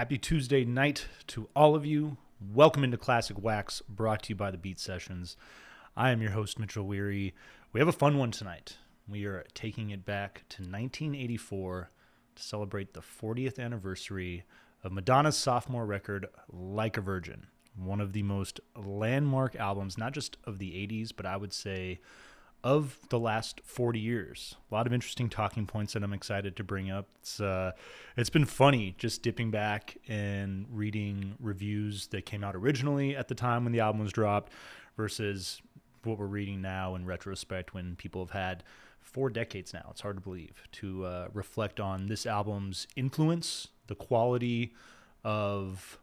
Happy Tuesday night to all of you. Welcome into Classic Wax, brought to you by the Beat Sessions. I am your host, Mitchell Weary. We have a fun one tonight. We are taking it back to 1984 to celebrate the 40th anniversary of Madonna's sophomore record, Like a Virgin. One of the most landmark albums, not just of the 80s, but I would say of the last 40 years. A lot of interesting talking points that I'm excited to bring up. It's been funny just dipping back and reading reviews that came out originally at the time when the album was dropped versus what we're reading now in retrospect when people have had 4 decades now, it's hard to believe, to reflect on this album's influence, the quality of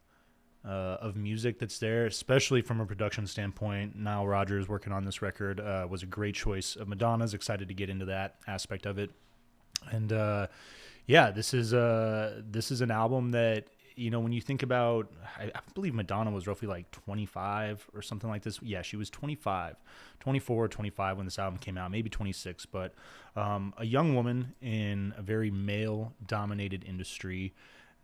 music that's there, especially from a production standpoint. Nile Rodgers working on this record was a great choice of Madonna's. Excited to get into that aspect of it. And this is an album that, you know, when you think about, I believe Madonna was roughly like 25 or something like this. Yeah, she was 24 or 25 when this album came out, maybe 26, but a young woman in a very male-dominated industry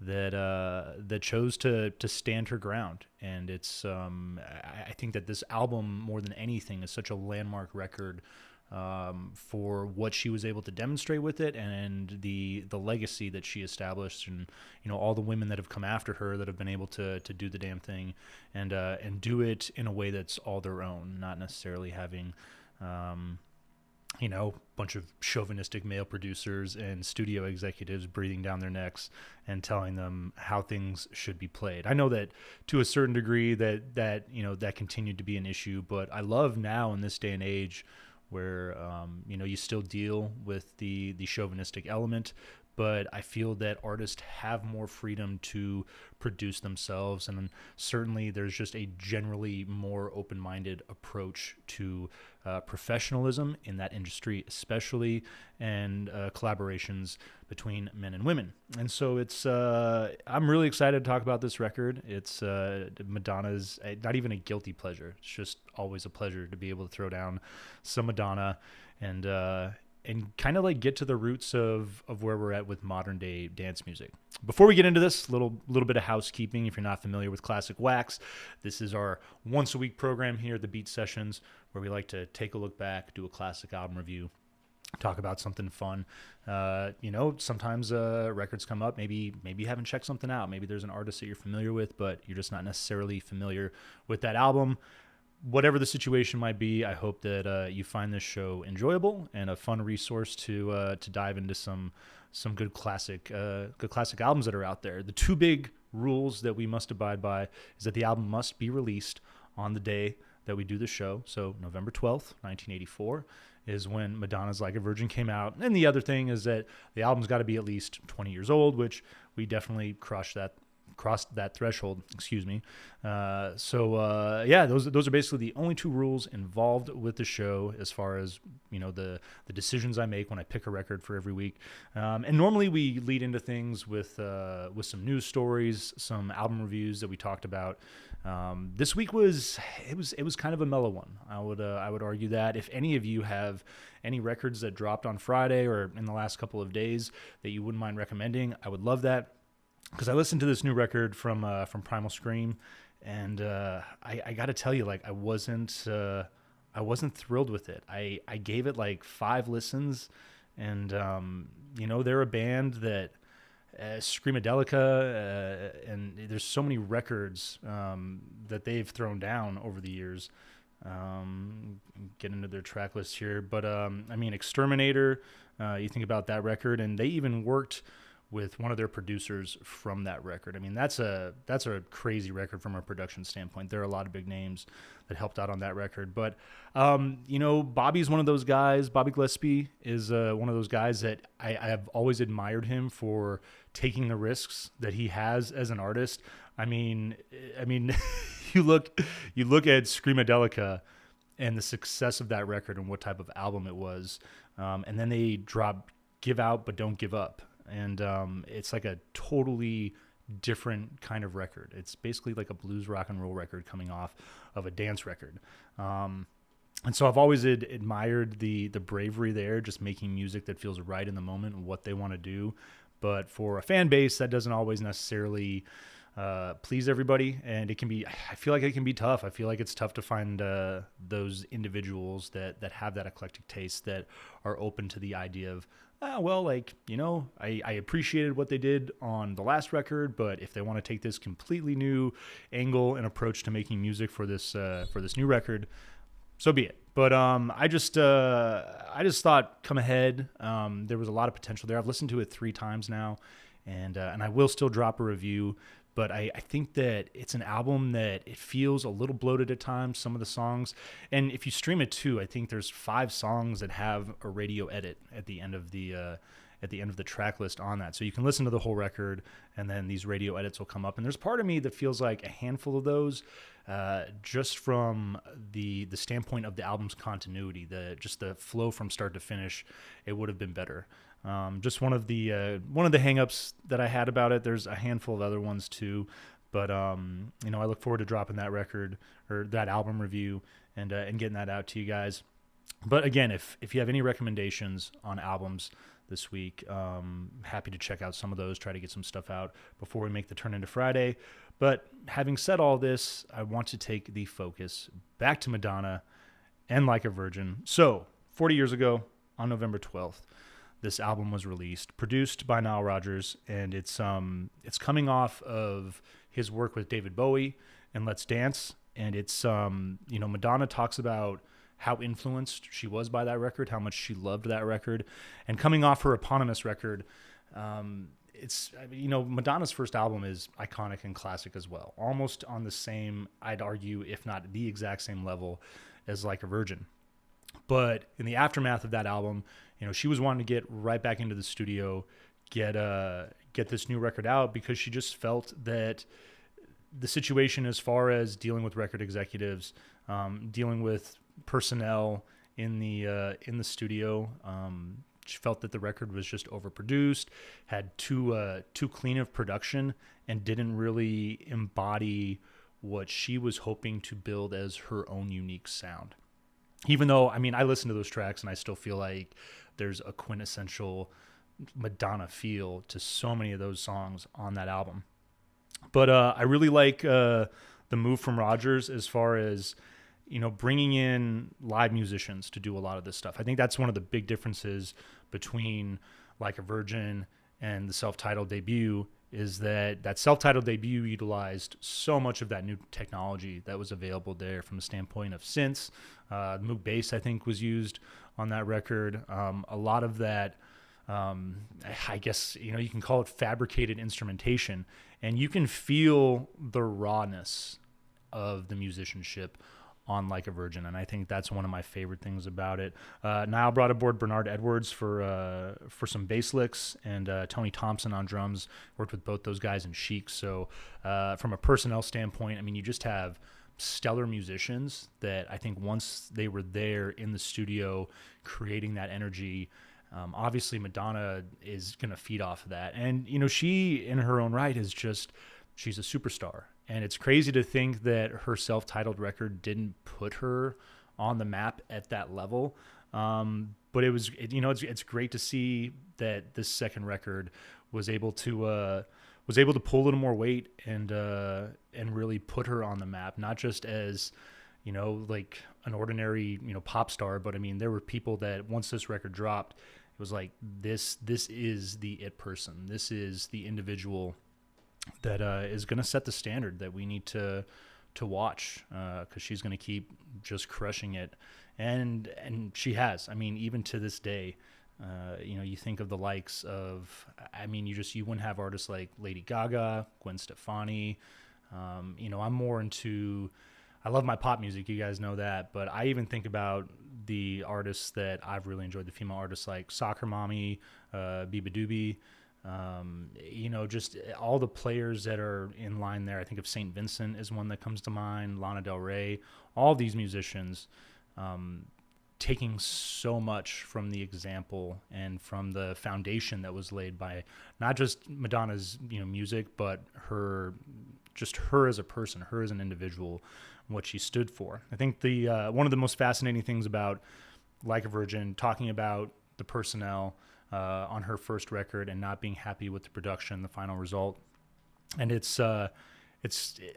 that chose to stand her ground. And it's I think that this album, more than anything, is such a landmark record for what she was able to demonstrate with it and the legacy that she established, and you know, all the women that have come after her that have been able to do the damn thing and do it in a way that's all their own, not necessarily having a bunch of chauvinistic male producers and studio executives breathing down their necks and telling them how things should be played. I know that to a certain degree that continued to be an issue, but I love now in this day and age where you still deal with the chauvinistic element, but I feel that artists have more freedom to produce themselves, and certainly there's just a generally more open-minded approach to professionalism in that industry, especially, and collaborations between men and women. And so it's I'm really excited to talk about this record. It's Madonna's not even a guilty pleasure. It's just always a pleasure to be able to throw down some Madonna and kind of like get to the roots of where we're at with modern day dance music. Before we get into this, little bit of housekeeping. If you're not familiar with Classic Wax, this is our once a week program here at the Beat Sessions, where we like to take a look back, do a classic album review, talk about something fun. Sometimes records come up. Maybe you haven't checked something out. Maybe there's an artist that you're familiar with, but you're just not necessarily familiar with that album. Whatever the situation might be, I hope that you find this show enjoyable and a fun resource to dive into some good classic albums that are out there. The 2 big rules that we must abide by is that the album must be released on the day that we do the show. So November 12th, 1984 is when Madonna's Like a Virgin came out. And the other thing is that the album's got to be at least 20 years old, which we definitely crossed that threshold, excuse me. Those are basically the only 2 rules involved with the show as far as, the decisions I make when I pick a record for every week. And normally we lead into things with some news stories, some album reviews that we talked about. This week was kind of a mellow one. I would argue that if any of you have any records that dropped on Friday or in the last couple of days that you wouldn't mind recommending, I would love that. Because I listened to this new record from Primal Scream, and I got to tell you, like, I wasn't thrilled with it. I gave it like 5 listens, and they're a band that Screamadelica, and there's so many records that they've thrown down over the years. Get into their track list here, but Exterminator. You think about that record, and they even worked with one of their producers from that record. I mean, that's a crazy record from a production standpoint. There are a lot of big names that helped out on that record. But, Bobby's one of those guys. Bobby Gillespie is one of those guys that I have always admired him for taking the risks that he has as an artist. I mean, you look at Screamadelica and the success of that record and what type of album it was. And then they drop Give Out But Don't Give Up. And it's like a totally different kind of record. It's basically like a blues rock and roll record coming off of a dance record. And so I've always admired the bravery there, just making music that feels right in the moment and what they want to do. but for a fan base, that doesn't always necessarily please everybody, and I feel like it can be tough. I feel like it's tough to find those individuals that have that eclectic taste, that are open to the idea of, I appreciated what they did on the last record, but if they want to take this completely new angle and approach to making music for this new record, so be it. But I just thought, come ahead. There was a lot of potential there. I've listened to it 3 times now, and I will still drop a review. But I think that it's an album that it feels a little bloated at times, some of the songs. And if you stream it too, I think there's 5 songs that have a radio edit at the end of the track list on that. So you can listen to the whole record, and then these radio edits will come up. And there's part of me that feels like a handful of those, just from the standpoint of the album's continuity, just the flow from start to finish, it would have been better. Just one of the hangups that I had about it. There's a handful of other ones too, but I look forward to dropping that record or that album review and getting that out to you guys. But again, if you have any recommendations on albums this week, happy to check out some of those, try to get some stuff out before we make the turn into Friday. But having said all this, I want to take the focus back to Madonna and Like a Virgin. So 40 years ago on November 12th, this album was released, produced by Nile Rodgers, and it's coming off of his work with David Bowie and Let's Dance, and it's Madonna talks about how influenced she was by that record, how much she loved that record, and coming off her eponymous record, Madonna's first album is iconic and classic as well, almost on the same, I'd argue, if not the exact same level as Like a Virgin. But in the aftermath of that album, she was wanting to get right back into the studio, get this new record out, because she just felt that the situation as far as dealing with record executives, dealing with personnel in the studio, she felt that the record was just overproduced, had too clean of production, and didn't really embody what she was hoping to build as her own unique sound. Even though, I listen to those tracks and I still feel like there's a quintessential Madonna feel to so many of those songs on that album. But I really like the move from Rodgers as far as, bringing in live musicians to do a lot of this stuff. I think that's one of the big differences between Like a Virgin and the self-titled debut, is that self-titled debut utilized so much of that new technology that was available there from the standpoint of synths. Moog bass, I think, was used on that record. A lot of that, I guess, you can call it fabricated instrumentation, and you can feel the rawness of the musicianship on Like a Virgin, and I think that's one of my favorite things about it. Niall brought aboard Bernard Edwards for some bass licks, and Tony Thompson on drums. Worked with both those guys in Chic. So from a personnel standpoint, you just have stellar musicians that I think once they were there in the studio creating that energy, obviously Madonna is going to feed off of that. And, she in her own right she's a superstar. And it's crazy to think that her self-titled record didn't put her on the map at that level. But it's great to see that this second record was able to pull a little more weight and really put her on the map, not just as, like an ordinary, pop star, but there were people that once this record dropped, it was like, this is the it person. This is the individual that is going to set the standard that we need to watch, because she's going to keep just crushing it, and she has. Even to this day, you think of the likes of, you wouldn't have artists like Lady Gaga, Gwen Stefani. I'm more into, I love my pop music, you guys know that, but I even think about the artists that I've really enjoyed, the female artists like Soccer Mommy, Biba Doobie. Just all the players that are in line there. I think of St. Vincent is one that comes to mind, Lana Del Rey, all these musicians taking so much from the example and from the foundation that was laid by not just Madonna's music, but her as a person, her as an individual, what she stood for. I think the one of the most fascinating things about Like a Virgin, talking about the personnel, on her first record and not being happy with the production, the final result. And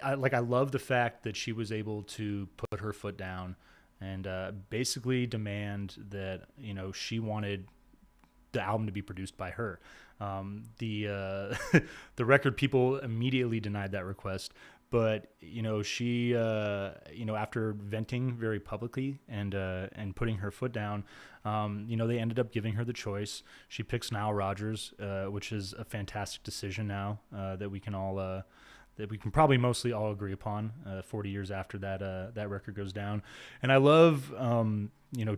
I love the fact that she was able to put her foot down and basically demand that, she wanted the album to be produced by her. The the record people immediately denied that request, but she after venting very publicly and putting her foot down, they ended up giving her the choice. She picks Nile Rodgers, which is a fantastic decision now that we can all. That we can probably mostly all agree upon 40 years after that record goes down. And I love,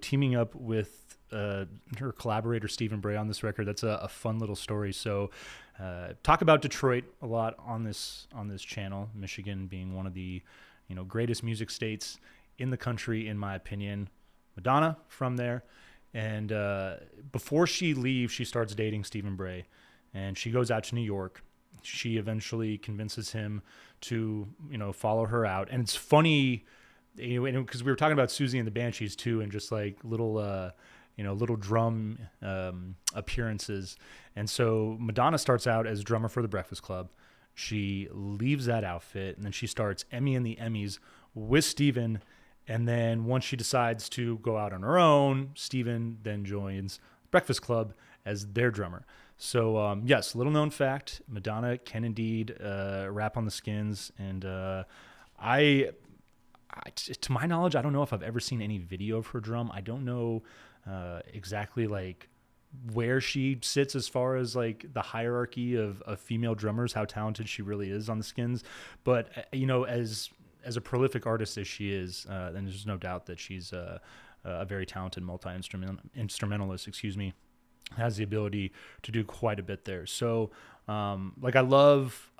teaming up with her collaborator, Stephen Bray, on this record. That's a fun little story. So talk about Detroit a lot on this channel, Michigan being one of the, greatest music states in the country, in my opinion. Madonna from there. And before she leaves, she starts dating Stephen Bray. And she goes out to New York. She eventually convinces him to, follow her out. And it's funny, because we were talking about Susie and the Banshees too, and just like little drum appearances. And so Madonna starts out as drummer for the Breakfast Club. She leaves that outfit, and then she starts Emmy and the Emmys with Steven. And then once she decides to go out on her own, Steven then joins Breakfast Club as their drummer. So, yes, little known fact, Madonna can indeed rap on the Skins. And to my knowledge, I don't know if I've ever seen any video of her drum. I don't know exactly like where she sits as far as like the hierarchy of female drummers, how talented she really is on the Skins. But, as a prolific artist as she is, then there's no doubt that she's a very talented multi-instrumentalist, has the ability to do quite a bit there. So, I love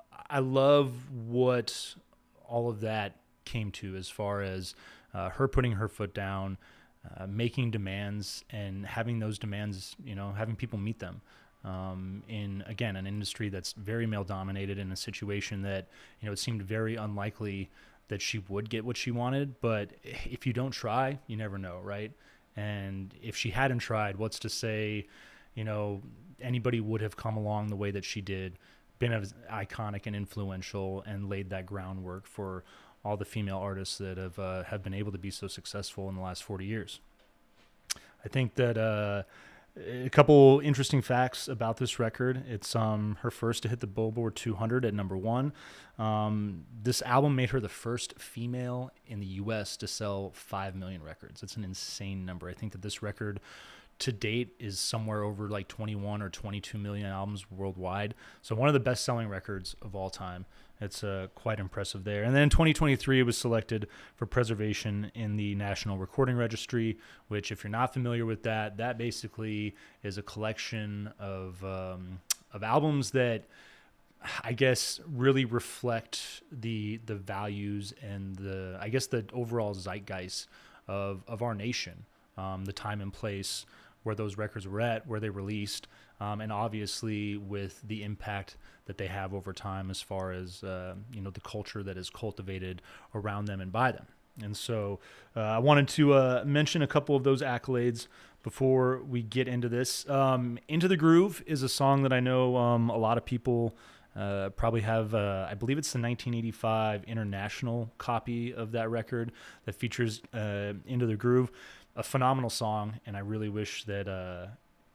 what all of that came to as far as her putting her foot down, making demands, and having those demands, having people meet them. In, again, an industry that's very male dominated, in a situation that, it seemed very unlikely that she would get what she wanted. But if you don't try, you never know, right? And if she hadn't tried, what's to say, anybody would have come along the way that she did, been as iconic and influential, and laid that groundwork for all the female artists that have been able to be so successful in the last 40 years. I think that a couple interesting facts about this record. It's her first to hit the Billboard 200 at number 1. This album made her the first female in the U.S. to sell 5 million records. It's an insane number. I think that this record to date is somewhere over like 21 or 22 million albums worldwide. So one of the best-selling records of all time. It's quite impressive there. And then in 2023, it was selected for preservation in the National Recording Registry, which, if you're not familiar with that, that basically is a collection of albums that I guess really reflect the values and the overall zeitgeist of our nation, the time and place where those records were at, where they released, and obviously with the impact that they have over time as far as the culture that is cultivated around them and by them. And so I wanted to mention a couple of those accolades before we get into this. Into the Groove is a song that I know a lot of people probably have. I believe it's the 1985 international copy of that record that features Into the Groove. A phenomenal song, and I really wish that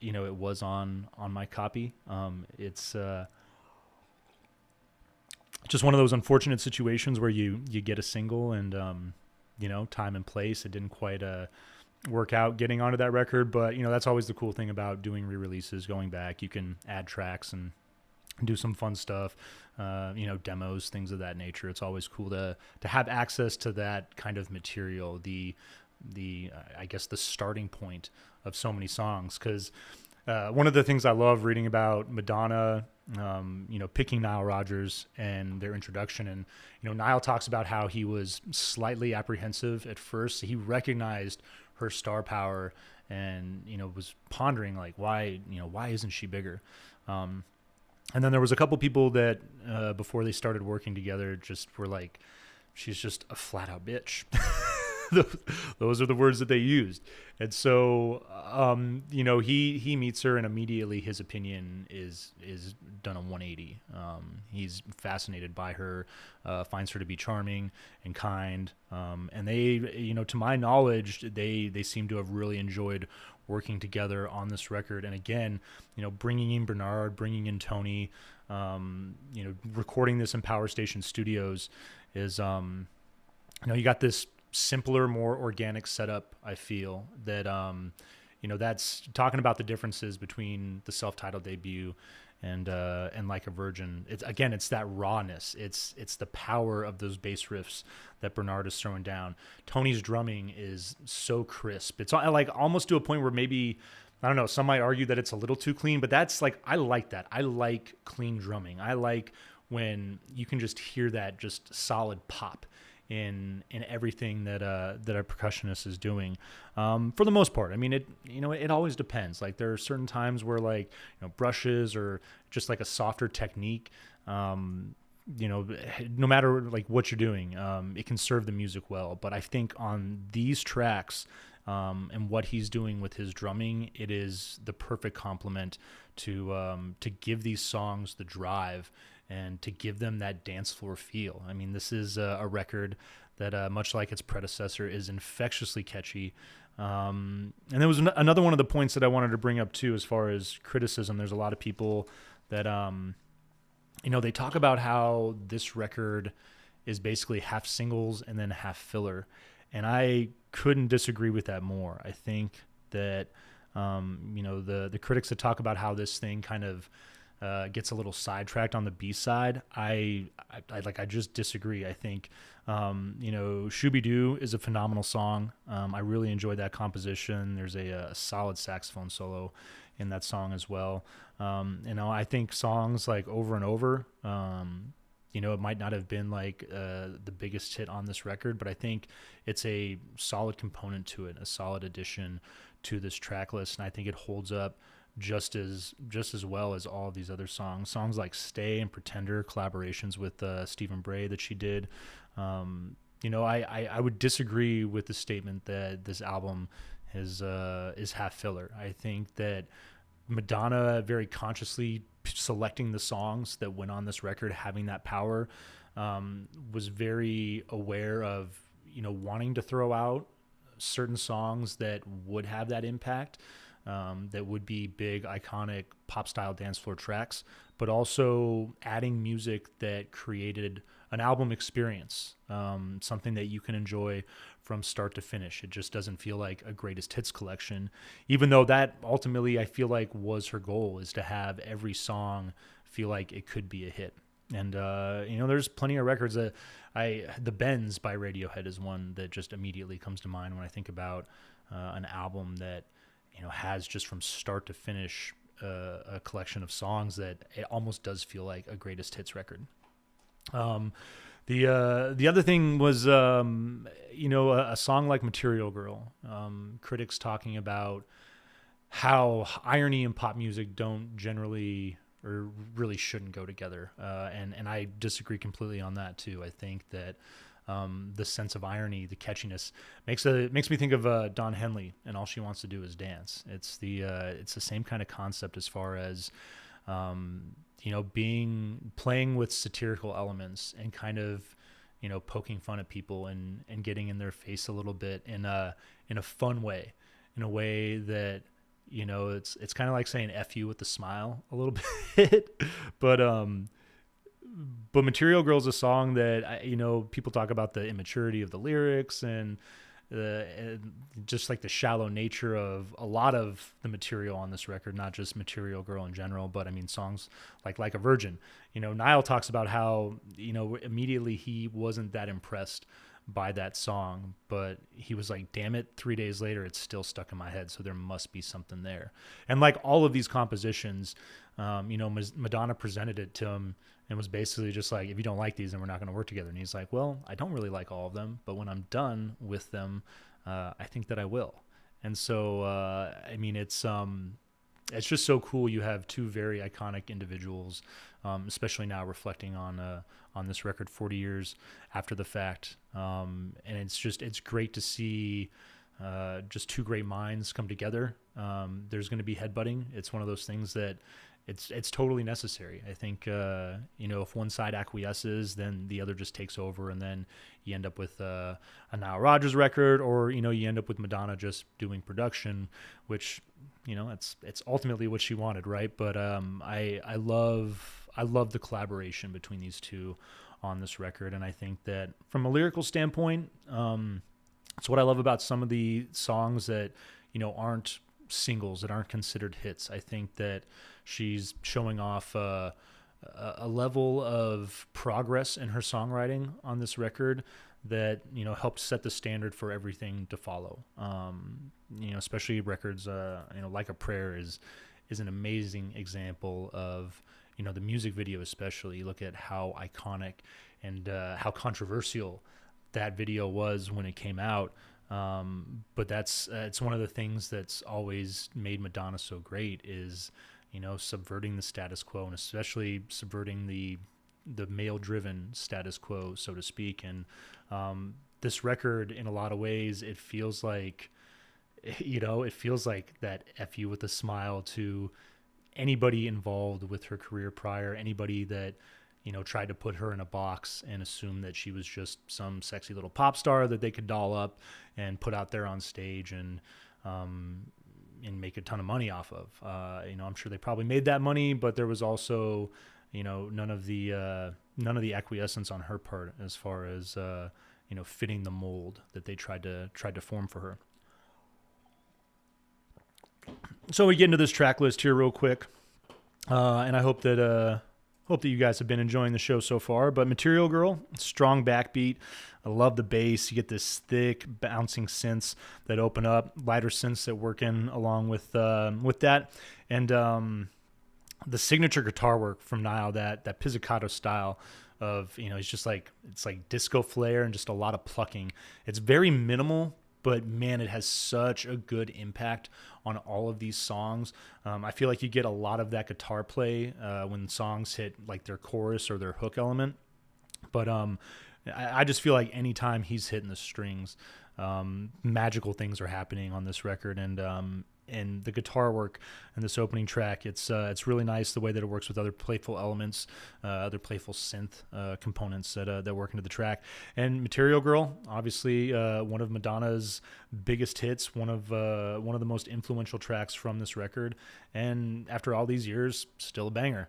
it was on my copy. It's just one of those unfortunate situations where you get a single and time and place, it didn't quite work out getting onto that record. But that's always the cool thing about doing re-releases. Going back, you can add tracks and do some fun stuff, demos, things of that nature. It's always cool to have access to that kind of material. I guess the starting point of so many songs, because one of the things I love reading about Madonna, picking Nile Rodgers and their introduction, and Nile talks about how he was slightly apprehensive at first. He recognized her star power and was pondering like why isn't she bigger? And then there was a couple people that before they started working together just were like, she's just a flat out bitch. those are the words that they used. And so, he meets her, and immediately his opinion is done a 180. He's fascinated by her, finds her to be charming and kind. And they, to my knowledge, they seem to have really enjoyed working together on this record. And again, bringing in Bernard, bringing in Tony, recording this in Power Station Studios is, you got this simpler, more organic setup. I feel that, that's talking about the differences between the self-titled debut and Like a Virgin. It's that rawness. It's the power of those bass riffs that Bernard is throwing down. Tony's drumming is so crisp. It's like almost to a point where maybe, I don't know, some might argue that it's a little too clean, but that's like, I like that. I like clean drumming. I like when you can just hear that just solid pop in everything that a percussionist is doing. For the most part, I mean, it always depends. Like there are certain times where brushes or just like a softer technique, no matter like what you're doing, it can serve the music well. But I think on these tracks, and what he's doing with his drumming, it is the perfect complement to give these songs the drive and to give them that dance floor feel. I mean, this is a record that, much like its predecessor, is infectiously catchy. And there was another one of the points that I wanted to bring up too, as far as criticism. There's a lot of people that, they talk about how this record is basically half singles and then half filler. And I couldn't disagree with that more. I think that, the critics that talk about how this thing kind of gets a little sidetracked on the B side, I just disagree. I think, Shooby Doo is a phenomenal song. I really enjoyed that composition. There's a solid saxophone solo in that song as well. I think songs like Over and Over, it might not have been like the biggest hit on this record, but I think it's a solid component to it, a solid addition to this track list, and I think it holds up just as well as all of these other songs. Songs like Stay and Pretender, collaborations with Stephen Bray that she did. I would disagree with the statement that this album is half filler. I think that Madonna very consciously selecting the songs that went on this record, having that power, was very aware of, wanting to throw out certain songs that would have that impact, that would be big, iconic pop style dance floor tracks, but also adding music that created an album experience, something that you can enjoy from start to finish. It just doesn't feel like a greatest hits collection, even though that ultimately I feel like was her goal, is to have every song feel like it could be a hit. And, there's plenty of records that The Bends by Radiohead is one that just immediately comes to mind when I think about an album that, has just from start to finish a collection of songs that it almost does feel like a greatest hits record. The other thing was, a song like Material Girl, critics talking about how irony and pop music don't generally or really shouldn't go together. And I disagree completely on that too. I think that the sense of irony, the catchiness makes me think of Don Henley and All She Wants to Do Is Dance. It's the same kind of concept as far as, playing with satirical elements and kind of, poking fun at people and getting in their face a little bit in a fun way, in a way that, it's kind of like saying F you with a smile a little bit, but Material Girl is a song that, people talk about the immaturity of the lyrics and just like the shallow nature of a lot of the material on this record, not just Material Girl in general, but I mean songs like a Virgin. Niall talks about how, immediately he wasn't that impressed by that song, but he was like, damn it, 3 days later it's still stuck in my head, so there must be something there. And like all of these compositions, Madonna presented it to him and was basically just like, if you don't like these, then we're not going to work together. And he's like, well, I don't really like all of them, but when I'm done with them, I think that I will. And so, it's it's just so cool. You have two very iconic individuals, especially now reflecting on this record 40 years after the fact. And it's great to see just two great minds come together. There's going to be headbutting. It's one of those things that it's totally necessary. I think, if one side acquiesces, then the other just takes over, and then you end up with a Nile Rodgers record, or, you end up with Madonna just doing production, which, it's ultimately what she wanted. Right. But, I love the collaboration between these two on this record. And I think that from a lyrical standpoint, it's what I love about some of the songs that, aren't singles, that aren't considered hits. I think that she's showing off a level of progress in her songwriting on this record that, helped set the standard for everything to follow. Especially records, Like a Prayer is an amazing example of, the music video especially. You look at how iconic and how controversial that video was when it came out. But it's one of the things that's always made Madonna so great is, subverting the status quo, and especially subverting the male-driven status quo, so to speak. And this record, in a lot of ways, it feels like that F you with a smile to anybody involved with her career prior, anybody that, tried to put her in a box and assume that she was just some sexy little pop star that they could doll up and put out there on stage and make a ton of money off of. I'm sure they probably made that money, but there was also, none of the acquiescence on her part as far as, fitting the mold that they tried to form for her. So we get into this track list here real quick, and I hope that you guys have been enjoying the show so far. But Material Girl, strong backbeat. I love the bass. You get this thick, bouncing synths that open up, lighter synths that work in along with that, and the signature guitar work from Niall, that pizzicato style of, it's just it's like disco flair and just a lot of plucking. It's very minimal, but man, it has such a good impact on all of these songs. I feel like you get a lot of that guitar play when songs hit like their chorus or their hook element. But I just feel like anytime he's hitting the strings, magical things are happening on this record. And the guitar work in this opening track, it's really nice the way that it works with other playful elements, other playful synth components that work into the track. And Material Girl, obviously one of Madonna's biggest hits, one of the most influential tracks from this record, and after all these years, still a banger.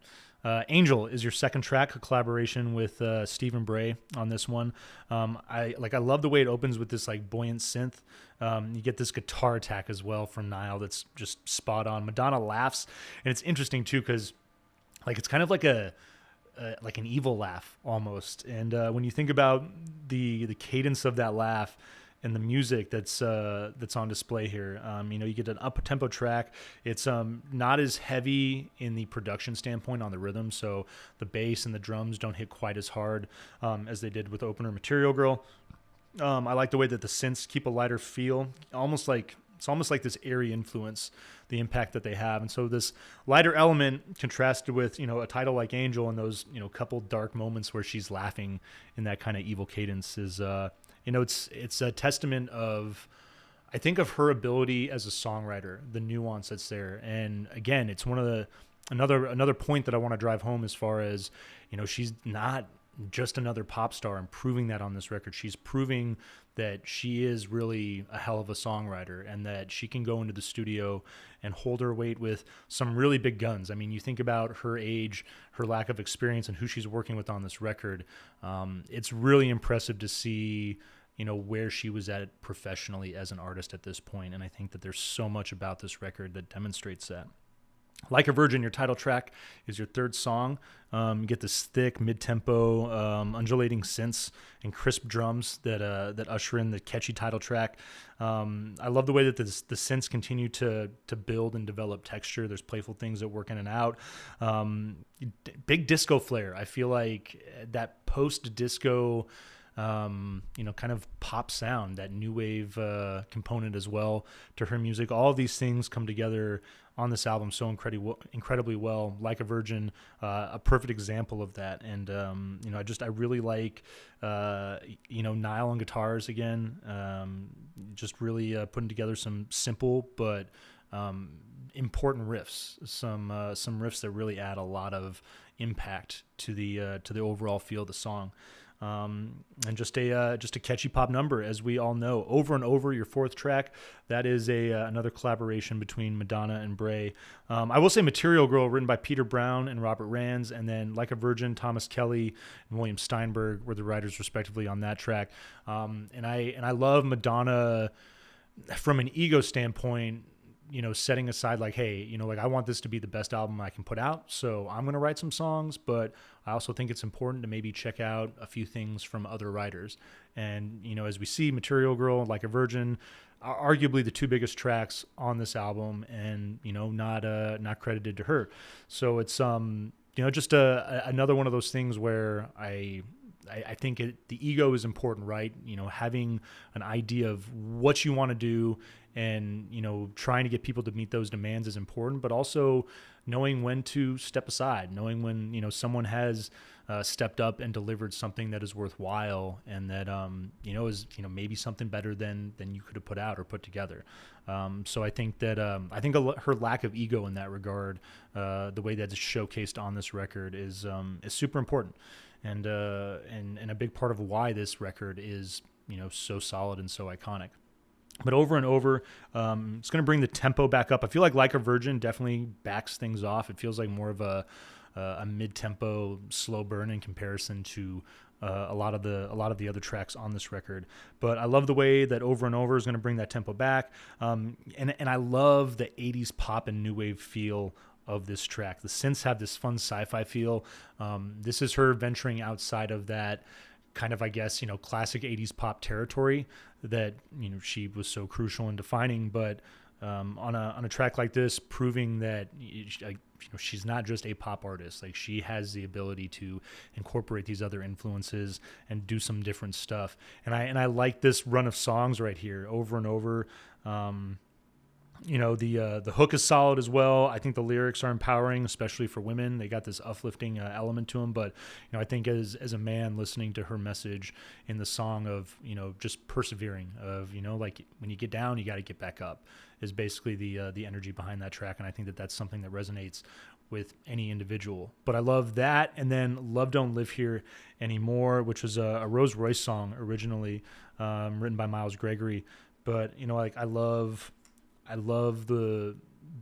Angel is your second track, a collaboration with Stephen Bray on this one. I love the way it opens with this like buoyant synth. You get this guitar attack as well from Niall that's just spot on. Madonna laughs, and it's interesting too because it's kind of like an evil laugh almost. And when you think about the cadence of that laugh and the music that's on display here, you get an up-tempo track. It's not as heavy in the production standpoint on the rhythm, so the bass and the drums don't hit quite as hard as they did with opener Material Girl. I like the way that the synths keep a lighter feel, it's almost like this airy influence, the impact that they have. And so this lighter element contrasted with, a title like Angel and those, couple dark moments where she's laughing in that kind of evil cadence is, it's a testament of, I think, of her ability as a songwriter, the nuance that's there. And again, it's one of another point that I want to drive home as far as, she's not just another pop star, and proving that on this record. She's proving that she is really a hell of a songwriter and that she can go into the studio and hold her weight with some really big guns. I mean, you think about her age, her lack of experience, and who she's working with on this record. It's really impressive to see, where she was at professionally as an artist at this point. And I think that there's so much about this record that demonstrates that. Like a Virgin, your title track, is your third song. You get this thick, mid-tempo, undulating synths and crisp drums that usher in the catchy title track. I love the way that the synths continue to build and develop texture. There's playful things that work in and out. Big disco flair. I feel like that post-disco kind of pop sound, that new wave component as well to her music. All of these things come together on this album so incredibly well. Like a Virgin, a perfect example of that. And I really like Nile on guitars again. Just really putting together some simple but important riffs, some riffs that really add a lot of impact to the overall feel of the song. And just a catchy pop number, as we all know. Over and Over, your fourth track, that is another collaboration between Madonna and Bray. I will say Material Girl, written by Peter Brown and Robert Rands, and then Like a Virgin, Thomas Kelly and William Steinberg were the writers respectively on that track. And I love Madonna from an ego standpoint, setting aside like, hey, I want this to be the best album I can put out, so I'm going to write some songs, but I also think it's important to maybe check out a few things from other writers. And, as we see, Material Girl, Like a Virgin, are arguably the two biggest tracks on this album, and, not credited to her. So it's, just another one of those things where I think the ego is important, right? Having an idea of what you want to do and, trying to get people to meet those demands is important, but also knowing when to step aside, knowing when, someone has stepped up and delivered something that is worthwhile and that, is, maybe something better than you could have put out or put together. So I think that, her lack of ego in that regard, the way that it's showcased on this record is super important. And a big part of why this record is, so solid and so iconic. But Over and Over, it's going to bring the tempo back up. I feel like a Virgin definitely backs things off. It feels like more of a mid-tempo slow burn in comparison to a lot of the other tracks on this record. But I love the way that Over and Over is going to bring that tempo back. And I love the 80s pop and new wave feel of this track. The synths have this fun sci-fi feel. This is her venturing outside of that kind of, I guess, classic 80s pop territory that, she was so crucial in defining. But on a track like this, proving that she's not just a pop artist. Like, she has the ability to incorporate these other influences and do some different stuff. And I like this run of songs right here, Over and Over. The hook is solid as well. I think the lyrics are empowering, especially for women. They got this uplifting element to them. But, I think as a man listening to her message in the song of, just persevering, of, like when you get down, you got to get back up, is basically the energy behind that track. And I think that that's something that resonates with any individual. But I love that. And then Love Don't Live Here Anymore, which was a Rose Royce song originally, written by Miles Gregory. But, I love the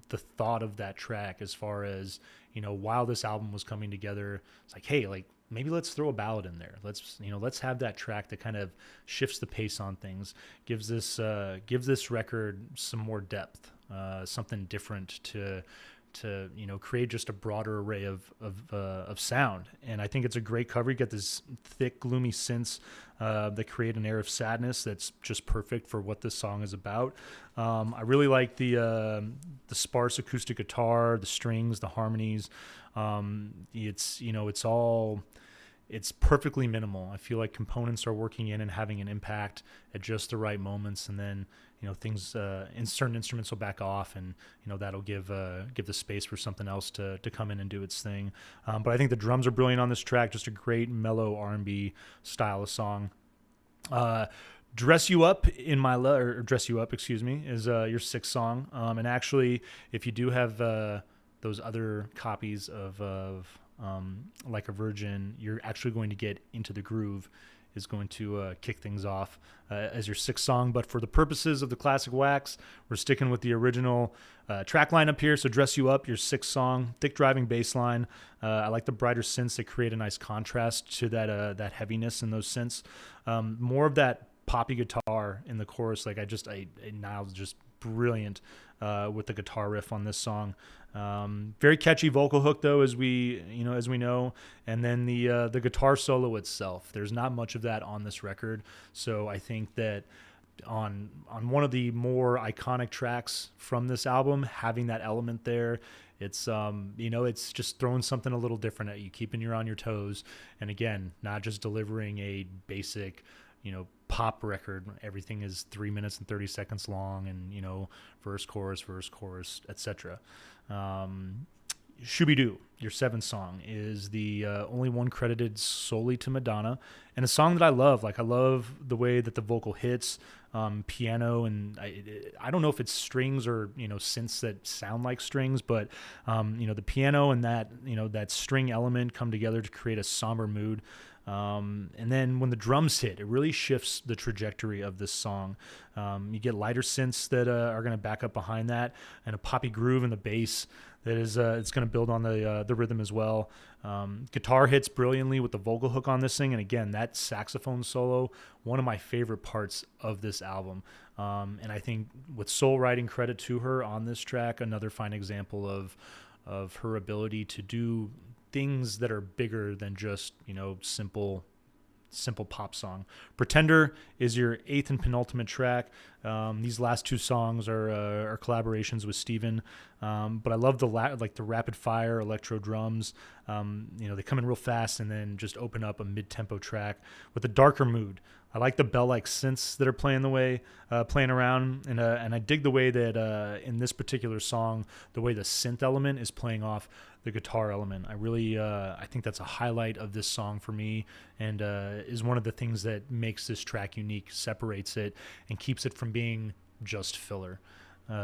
thought of that track as far as, while this album was coming together, it's like, hey, like maybe let's throw a ballad in there. Let's have that track that kind of shifts the pace on things, gives this record some more depth, something different to create just a broader array of sound. And I think it's a great cover. You get this thick, gloomy synths that create an air of sadness that's just perfect for what this song is about. I really like the sparse acoustic guitar, the strings, the harmonies. It's perfectly minimal. I feel like components are working in and having an impact at just the right moments, and then things in certain instruments will back off, and that'll give the space for something else to come in and do its thing. But I think the drums are brilliant on this track. Just a great mellow R&B style of song. Dress You Up Dress You Up, excuse me, is your sixth song. And actually, if you do have those other copies of Like a Virgin, you're actually going to get Into the Groove is going to kick things off as your sixth song. But for the purposes of the Classic Wax, we're sticking with the original track lineup here. So Dress You Up, your sixth song, thick driving bass line. I like the brighter synths that create a nice contrast to that heaviness in those synths. More of that poppy guitar in the chorus. Like Niles just brilliant with the guitar riff on this song. Very catchy vocal hook though, as we know, and then the guitar solo itself. There's not much of that on this record, so I think that on one of the more iconic tracks from this album, having that element there It's it's just throwing something a little different at you, keeping you on your toes, and again, not just delivering a basic, pop record. Everything is 3 minutes and 30 seconds long, and verse, chorus, etc. Shooby-Doo, your seventh song, is the only one credited solely to Madonna, and a song that I love. Like, I love the way that the vocal hits, piano, and I don't know if it's strings or synths that sound like strings, but the piano and that string element come together to create a somber mood. And then when the drums hit, it really shifts the trajectory of this song. You get lighter synths that are going to back up behind that, and a poppy groove in the bass that is it's going to build on the rhythm as well. Guitar hits brilliantly with the vocal hook on this thing, and again, that saxophone solo, one of my favorite parts of this album. And I think with soul writing credit to her on this track, another fine example of her ability to do things that are bigger than just simple pop song. Pretender is your eighth and penultimate track. These last two songs are collaborations with Steven, but I love the rapid fire electro drums. They come in real fast and then just open up a mid-tempo track with a darker mood. I like the bell-like synths that are playing around, and I dig the way that in this particular song, the way the synth element is playing off the guitar element. I think that's a highlight of this song for me, and is one of the things that makes this track unique, separates it, and keeps it from being just filler.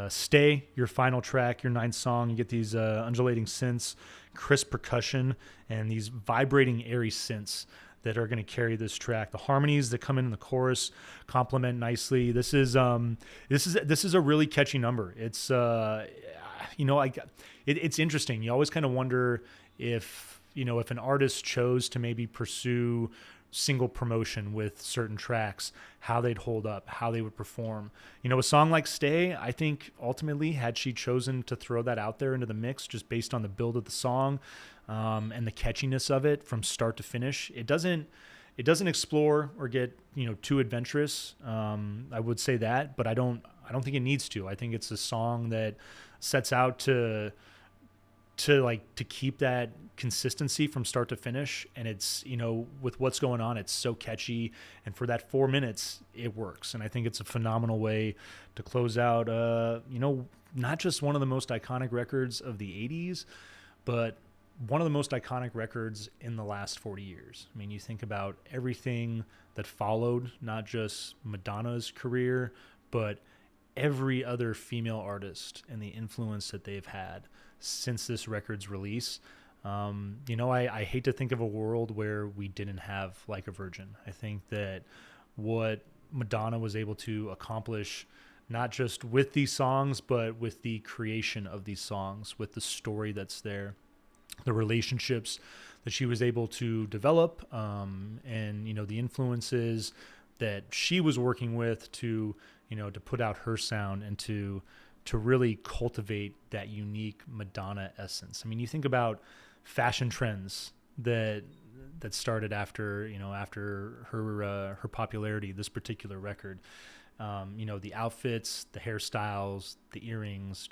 Stay, your final track, your ninth song. You get these undulating synths, crisp percussion, and these vibrating airy synths that are going to carry this track. The harmonies that come in the chorus complement nicely. This is a really catchy number. It's it's interesting. You always kind of wonder if an artist chose to maybe pursue single promotion with certain tracks, how they'd hold up, how they would perform. A song like Stay, I think ultimately, had she chosen to throw that out there into the mix just based on the build of the song, and the catchiness of it from start to finish, it doesn't explore or get too adventurous. I would say that, but I don't think it needs to. I think it's a song that sets out to keep that consistency from start to finish, and it's with what's going on, it's so catchy, and for that 4 minutes it works. And I think it's a phenomenal way to close out not just one of the most iconic records of the 80s, but one of the most iconic records in the last 40 years. I mean, you think about everything that followed, not just Madonna's career, but every other female artist and the influence that they've had since this record's release. I hate to think of a world where we didn't have Like a Virgin. I think that what Madonna was able to accomplish, not just with these songs, but with the creation of these songs, with the story that's there, the relationships that she was able to develop, and the influences that she was working with to put out her sound and to really cultivate that unique Madonna essence. I mean, you think about fashion trends that started after her popularity, this particular record. The outfits, the hairstyles, the earrings,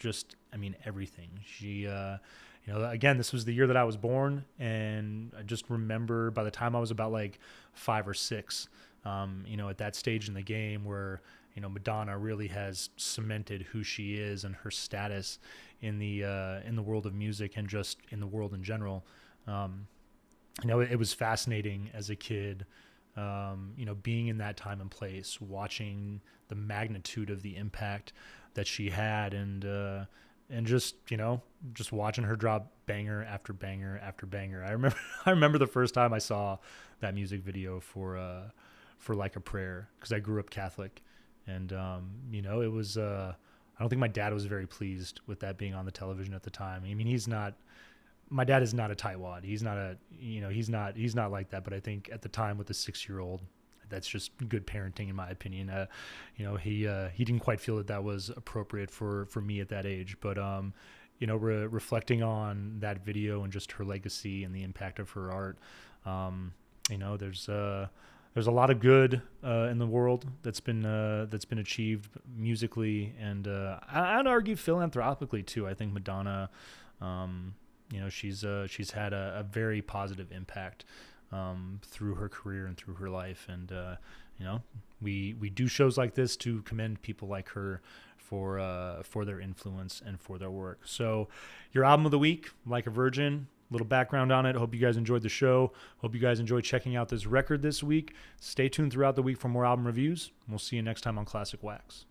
everything. She again, this was the year that I was born, and I just remember by the time I was about 5 or 6, at that stage in the game where Madonna really has cemented who she is and her status in the world of music and just in the world in general. It was fascinating as a kid, being in that time and place, watching the magnitude of the impact that she had, and just watching her drop banger after banger after banger. I remember the first time I saw that music video for Like a Prayer, because I grew up Catholic, and it was I don't think my dad was very pleased with that being on the television at the time. I mean, my dad is not a tightwad. He's not like that. But I think at the time with a 6-year-old, that's just good parenting, in my opinion. He didn't quite feel that was appropriate for me at that age. But reflecting on that video and just her legacy and the impact of her art, there's a lot of good in the world that's been achieved musically, and I'd argue philanthropically too. I think Madonna She's had a very positive impact through her career and through her life. And, we do shows like this to commend people like her for their influence and for their work. So your album of the week, Like a Virgin, little background on it. Hope you guys enjoyed the show. Hope you guys enjoyed checking out this record this week. Stay tuned throughout the week for more album reviews. We'll see you next time on Classic Wax.